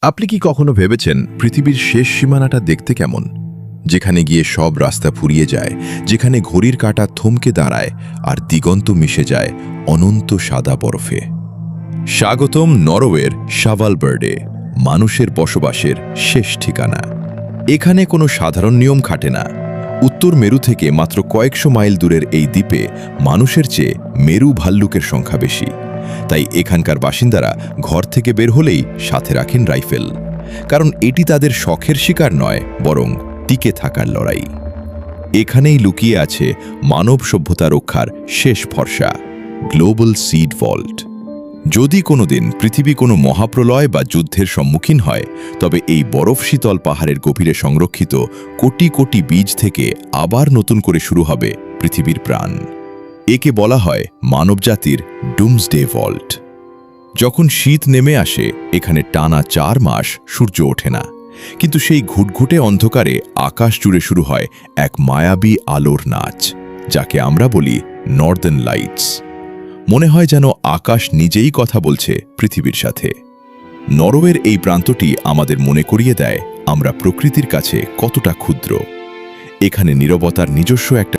আপনি কি কখনো ভেবেছেন পৃথিবীর শেষ সীমানাটা দেখতে কেমন? যেখানে গিয়ে সব রাস্তা ফুরিয়ে যায়, যেখানে ঘড়ির কাঁটা থমকে দাঁড়ায় আর দিগন্ত মিশে যায় অনন্ত সাদা বরফে। স্বাগতম নরওয়ের শাভালবার্ডে, মানুষের বসবাসের শেষ ঠিকানা। এখানে কোনো সাধারণ নিয়ম খাটে না। উত্তর মেরু থেকে মাত্র কয়েকশো মাইল দূরের এই দ্বীপে মানুষের চেয়ে মেরু ভাল্লুকের সংখ্যা বেশি। তাই এখানকার বাসিন্দারা ঘর থেকে বের হলেই সাথে রাখেন রাইফেল, কারণ এটি তাদের শখের শিকার নয়, বরং টিকে থাকার লড়াই। এখানেই লুকিয়ে আছে মানব সভ্যতা রক্ষার শেষ ভরসা, গ্লোবাল সিড ভল্ট। যদি কোনোদিন পৃথিবী কোনো মহাপ্রলয় বা যুদ্ধের সম্মুখীন হয়, তবে এই বরফ শীতল পাহাড়ের গভীরে সংরক্ষিত কোটি কোটি বীজ থেকে আবার নতুন করে শুরু হবে পৃথিবীর প্রাণ। একে বলা হয় মানবজাতির ডুমসডে ভল্ট। যখন শীত নেমে আসে, এখানে টানা 4 মাস সূর্য ওঠে না, কিন্তু সেই ঘুটঘুটে অন্ধকারে আকাশ জুড়ে শুরু হয় এক মায়াবী আলোর নাচ, যাকে আমরা বলি নর্দার্ন লাইটস। মনে হয় যেন আকাশ নিজেই কথা বলছে পৃথিবীর সাথে। নরওয়ের এই প্রান্তটি আমাদের মনে করিয়ে দেয় আমরা প্রকৃতির কাছে কতটা ক্ষুদ্র। এখানে নীরবতার নিজস্ব একটা